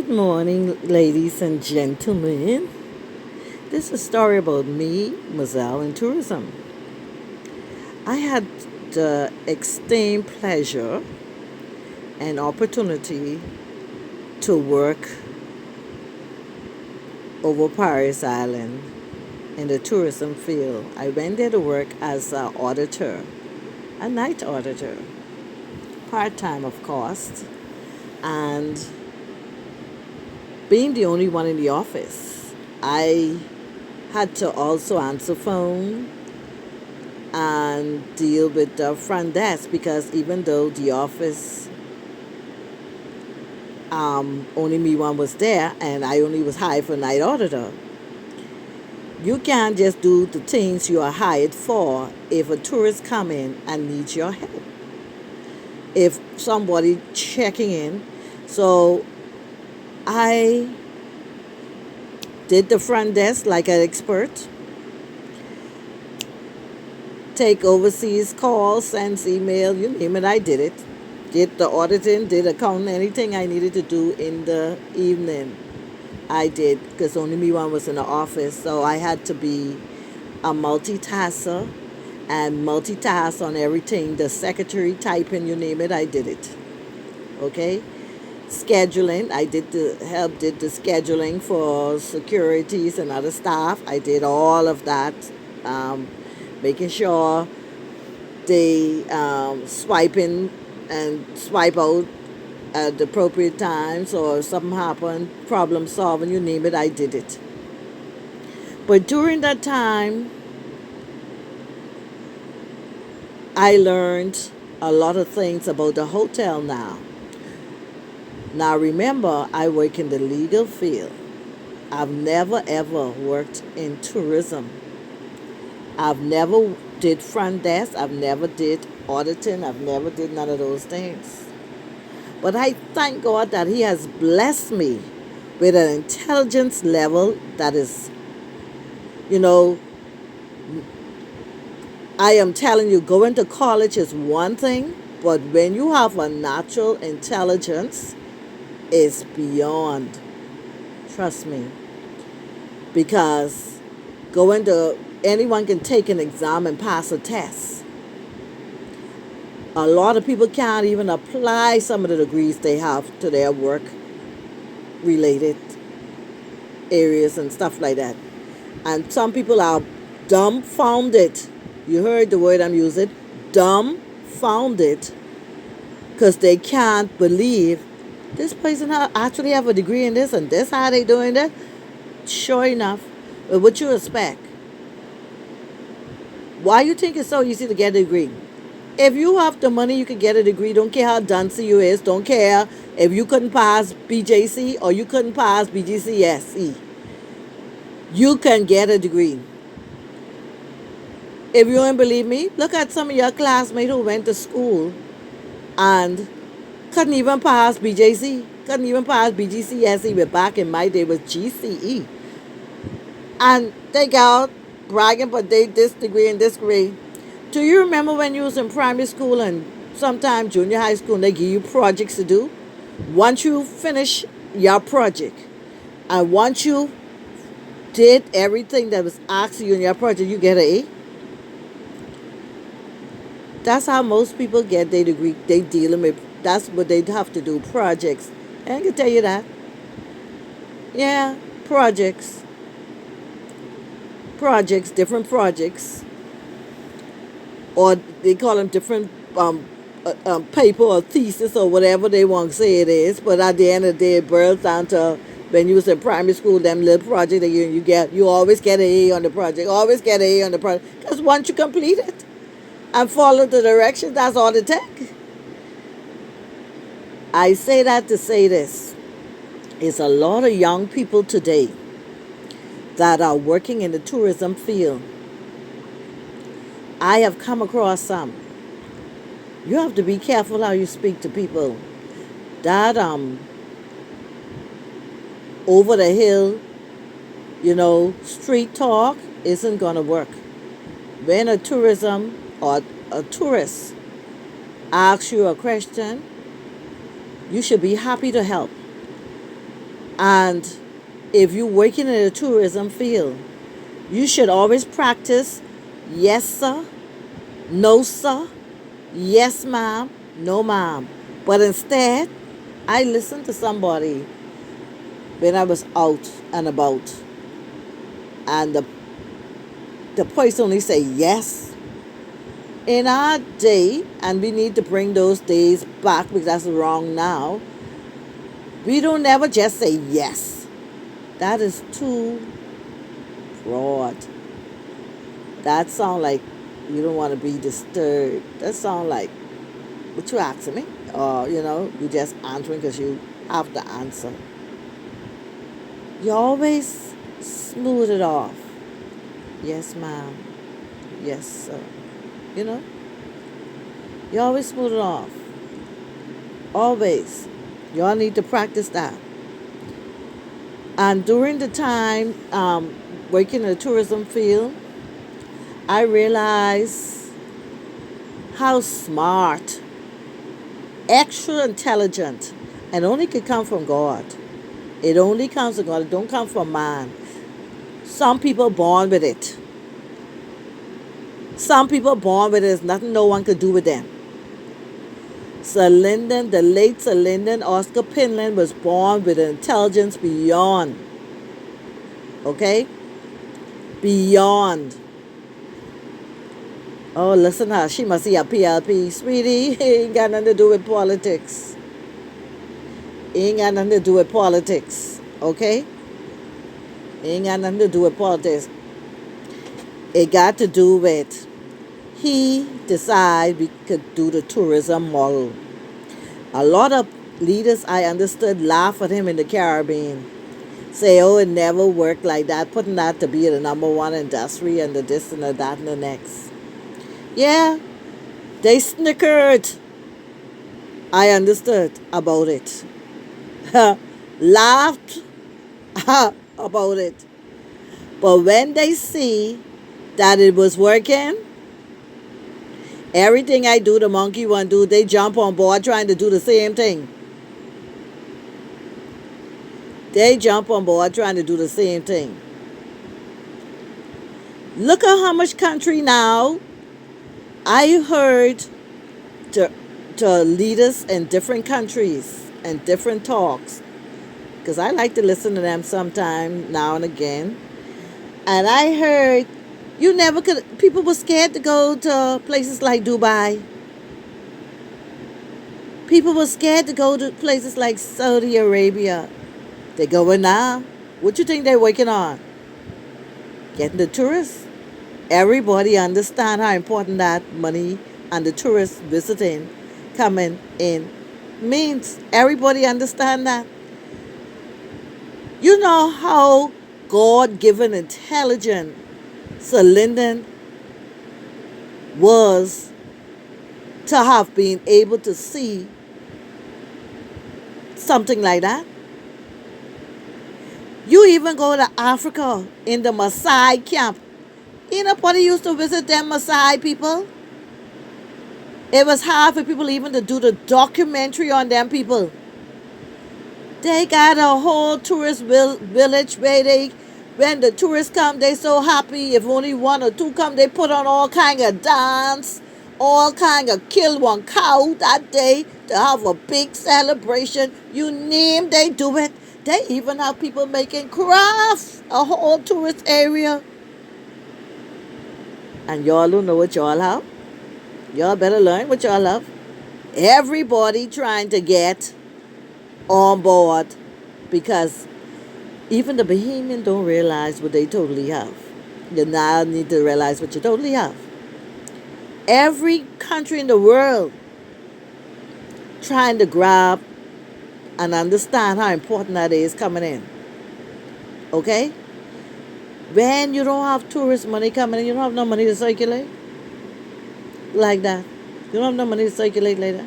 Morning, ladies and gentlemen. This is a story about me, Mazel, and tourism. I had the extreme pleasure and opportunity to work over Paris Island in the tourism field. I went there to work as an auditor, a night auditor, part time, of course, and being the only one in the office, I had to also answer phone and deal with the front desk because even though the office only me one was there and I only was hired for night auditor, you can't just do the things you are hired for if a tourist come in and needs your help. If somebody checking in, so I did the front desk like an expert, take overseas calls, sends email, you name it, I did it. Did the auditing, did accounting, anything I needed to do in the evening, I did because only me one was in the office. So I had to be a multitasker and multitask on everything. The secretary typing, you name it, I did it. Okay? Scheduling, I did the scheduling for securities and other staff. I did all of that. Um, Making sure they swipe in and swipe out at the appropriate times, or if something happened, problem solving, you name it, I did it. But during that time, I learned a lot of things about the hotel now. Now remember, I work in the legal field. I've never ever worked in tourism. I've never did front desk. I've never did auditing. I've never did none of those things. But I thank God that He has blessed me with an intelligence level that is, you know, I am telling you, going to college is one thing, but when you have a natural intelligence, it's beyond. Trust me. Because going to anyone can take an exam and pass a test. A lot of people can't even apply some of the degrees they have to their work related areas and stuff like that. And some people are dumbfounded. You heard the word I'm using, dumbfounded, because they can't believe this person actually have a degree in this and this how they doing that. Sure enough, what you expect? Why you think it's so easy to get a degree? If you have the money, you can get a degree. Don't care how dunce you is. Don't care if you couldn't pass BJC or you couldn't pass BGCSE. You can get a degree. If you don't believe me, look at some of your classmates who went to school and couldn't even pass BJC, couldn't even pass BGCSE, but back in my day was GCE. And they got bragging, but they this degree and this degree. Do you remember when you was in primary school and sometime junior high school and they give you projects to do? Once you finish your project and once you did everything that was asked of you in your project, you get an A. That's how most people get their degree. They dealing with, that's what they have to do, projects. And I can tell you that. Yeah, projects. Projects, different projects. Or they call them different paper or thesis or whatever they want to say it is. But at the end of the day, it boils down to when you was in primary school, them little project that you always get an A on the project, always get an A on the project. Because once you complete it and follow the directions, that's all it takes. I say that to say this. It's a lot of young people today that are working in the tourism field. I have come across some. You have to be careful how you speak to people. That over the hill, street talk isn't gonna work. When a tourism or a tourist asks you a question, you should be happy to help. And if you're working in the tourism field, you should always practice yes, sir, no, sir, yes, ma'am, no, ma'am. But instead, I listened to somebody when I was out and about, and the person only say yes. In our day, and we need to bring those days back because that's wrong now, we don't never just say yes. That is too broad. That sound like you don't want to be disturbed. That sound like what you asking me, or you just answering because you have the answer. You always smooth it off. Yes, ma'am. Yes, sir. You know, you always smooth it off. Always. Y'all need to practice that. And during the time working in the tourism field, I realized how smart, extra intelligent, and only could come from God. It only comes from God. It don't come from man. Some people born with it. Some people born with it. There's nothing no one could do with them. Sir Lyndon, the late Sir Lyndon Oscar Pinland, was born with intelligence beyond. Okay? Beyond. Oh, listen her. She must see a PLP. Sweetie, ain't got nothing to do with politics. Ain't got nothing to do with politics. Okay? Ain't got nothing to do with politics. It got to do with he decided we could do the tourism model. A lot of leaders I understood laugh at him in the Caribbean. Say, oh, it never worked like that, putting that to be the number one industry and the this and the that and the next. Yeah, they snickered. I understood about it. Laughed about it. But when they see that it was working, everything I do, the monkey one do, they jump on board trying to do the same thing. They jump on board trying to do the same thing. Look at how much country now. I heard to leaders in different countries and different talks, because I like to listen to them sometime now and again. And I heard you never could, people were scared to go to places like Dubai. People were scared to go to places like Saudi Arabia. They're going now. What you think they're working on? Getting the tourists. Everybody understand how important that money and the tourists visiting, coming in means. Everybody understand that. You know how God-given intelligent Sir Lyndon was to have been able to see something like that. You even go to Africa in the Maasai camp. Nobody used to visit them Maasai people. It was hard for people even to do the documentary on them people. They got a whole tourist village where when the tourists come, they so happy. If only one or two come, they put on all kind of dance, all kind of kill one cow that day to have a big celebration. You name, they do it. They even have people making crafts, a whole tourist area. And y'all don't know what y'all have. Y'all better learn what y'all have. Everybody trying to get on board, because even the Bahamian don't realize what they totally have. You now need to realize what you totally have. Every country in the world trying to grab and understand how important that is coming in. Okay? When you don't have tourist money coming in, you don't have no money to circulate. Like that. You don't have no money to circulate like that.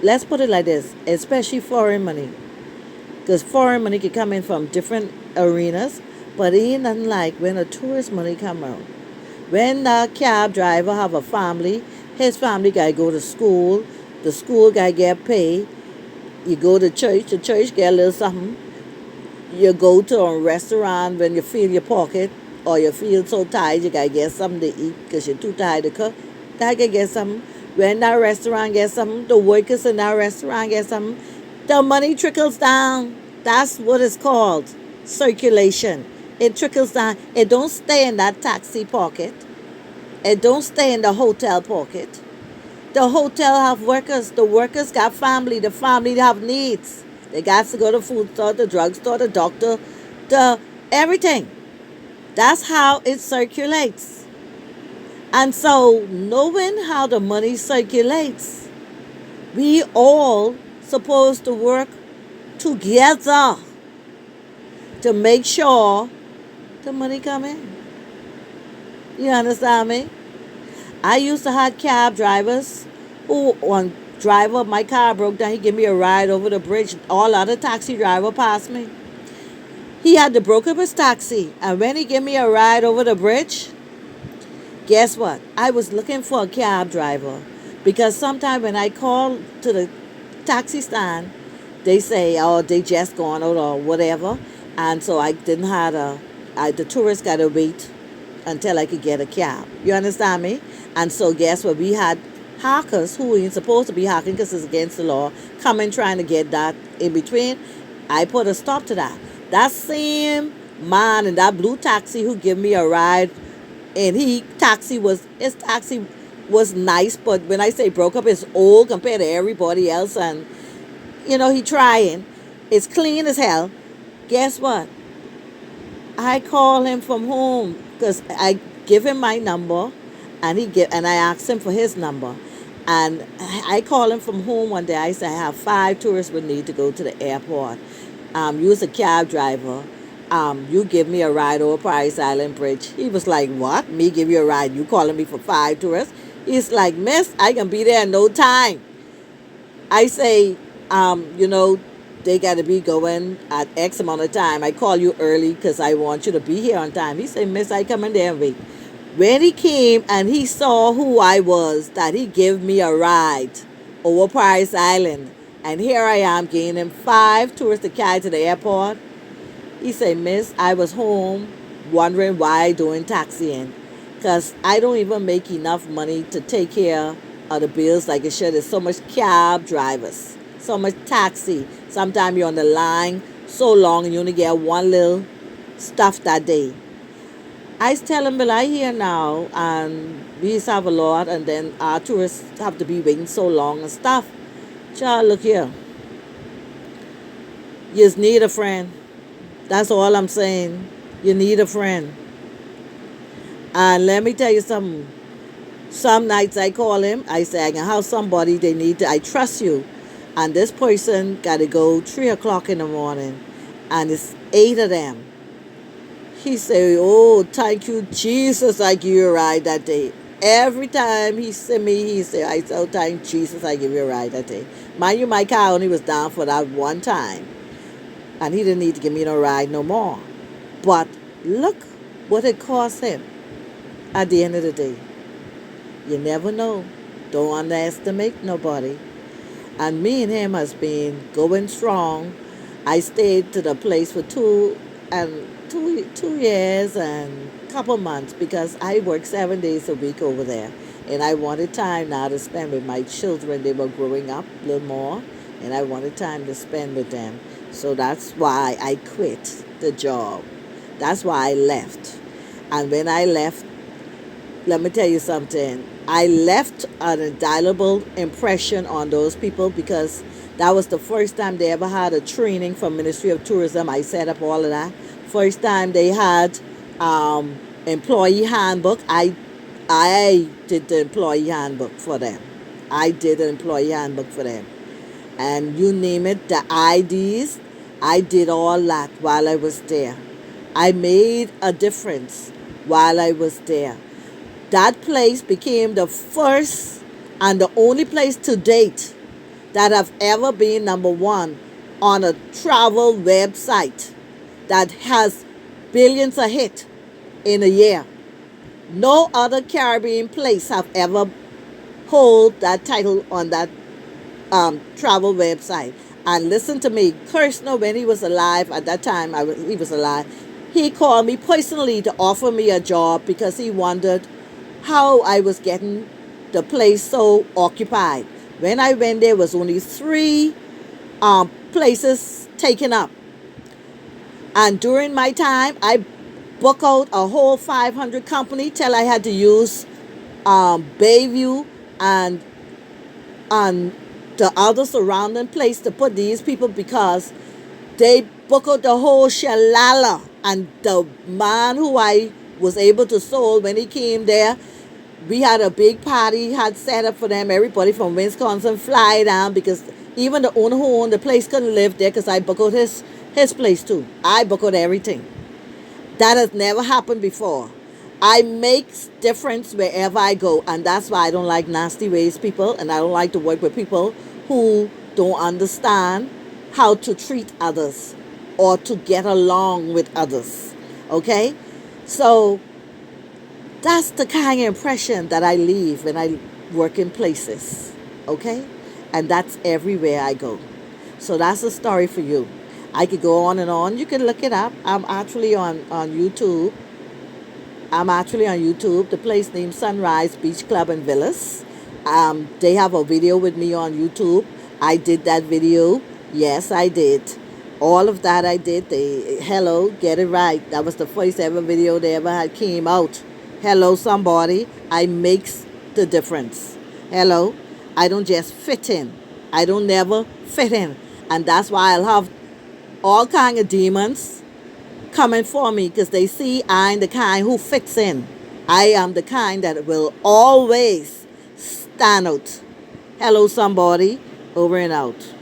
Let's put it like this, especially foreign money. Because foreign money can come in from different arenas, but it ain't nothing like when a tourist money come out. When the cab driver have a family, his family guy go to school, the school guy get paid, You go to church, the church get a little something. You go to a restaurant when you feel your pocket or you feel so tired you gotta get something to eat because you're too tired to cook. That can get something. When that restaurant gets something, the workers in that restaurant get something. The money trickles down. That's what it's called. Circulation. It trickles down. It don't stay in that taxi pocket. It don't stay in the hotel pocket. The hotel have workers. The workers got family. The family have needs. They got to go to the food store, the drugstore, the doctor, the everything. That's how it circulates. And so, knowing how the money circulates, we all supposed to work together to make sure the money come in. You understand me? I used to have cab drivers who, one driver, my car broke down, he gave me a ride over the bridge. All other taxi driver passed me. He had to broke up his taxi. And when he gave me a ride over the bridge, guess what? I was looking for a cab driver. Because sometimes when I call to the taxi stand, they say, oh, they just gone out or whatever. And so I didn't have the tourist got to wait until I could get a cab. You understand me? And so guess what? We had hackers who ain't supposed to be hacking because it's against the law coming trying to get that in between. I put a stop to that. That same man in that blue taxi who gave me a ride, and his taxi was nice, but when I say broke up, it's old compared to everybody else, and he trying. It's clean as hell. Guess what? I call him from home because I give him my number, and I asked him for his number, and I call him from home one day. I say I have 5 tourists would need to go to the airport. Use a cab driver. You give me a ride over Paris Island Bridge. He was like, what? Me give you a ride? You calling me for 5 tourists? He's like, miss, I can be there in no time. I say, they got to be going at X amount of time. I call you early because I want you to be here on time. He said, miss, I come in there and wait. When he came and he saw who I was, that he gave me a ride over Paris Island. And here I am gaining 5 tourists to carry to the airport. He said, miss, I was home wondering why I doing taxiing. Because I don't even make enough money to take care of the bills like it should. There's so much cab drivers, so much taxi. Sometimes you're on the line so long and you only get one little stuff that day. I tell him, well, I here now, and we used to have a lot, and then our tourists have to be waiting so long and stuff. Child, look here. You just need a friend. That's all I'm saying. You need a friend. And let me tell you something. Some nights I call him. I say, I can have somebody they need to. I trust you. And this person got to go 3 o'clock in the morning. And it's 8 of them. He say, oh, thank you, Jesus, I give you a ride that day. Every time he see me, he say, I say, oh, thank Jesus, I give you a ride that day. Mind you, my car only was down for that one time. And he didn't need to give me no ride no more. But look what it cost him at the end of the day. You never know. Don't underestimate nobody. And me and him has been going strong. I stayed to the place for two years and a couple months because I work 7 days a week over there. And I wanted time now to spend with my children. They were growing up a little more. And I wanted time to spend with them. So that's why I quit the job. That's why I left. And when I left, let me tell you something. I left an indelible impression on those people because that was the first time they ever had a training from Ministry of Tourism. I set up all of that. First time they had employee handbook. I did the employee handbook for them. I did an employee handbook for them. And you name it, the IDs, I did all that while I was there. I made a difference while I was there. That place became the first and the only place to date that have ever been number 1 on a travel website that has billions of hits in a year. No other Caribbean place have ever hold that title on that travel website. And listen to me, Kirshner, when he was alive, at that time he was alive, he called me personally to offer me a job because he wondered how I was getting the place so occupied. When I went there was only three places taken up. And during my time, I booked out a whole 500 company till I had to use Bayview and and the other surrounding place to put these people because they booked out the whole shalala. And the man who I was able to sold when he came there, we had a big party had set up for them. Everybody from Wisconsin fly down because even the owner who owned the place couldn't live there because I booked out his place too. I booked out everything. That has never happened before. I make difference wherever I go, and that's why I don't like nasty ways people, and I don't like to work with people who don't understand how to treat others or to get along with others. Okay? So that's the kind of impression that I leave when I work in places. Okay? And that's everywhere I go. So that's a story for you. I could go on and on. You can look it up. I'm actually on YouTube. I'm actually on YouTube. The place named Sunrise Beach Club and Villas. They have a video with me on YouTube. I did that video. Yes, I did. All of that I did. Hello, get it right. That was the first ever video they ever had came out. Hello, somebody. I makes the difference. Hello. I don't just fit in. I don't never fit in. And that's why I'll have all kind of demons coming for me because they see I'm the kind who fits in. I am the kind that will always stand out. Hello, somebody. Over and out.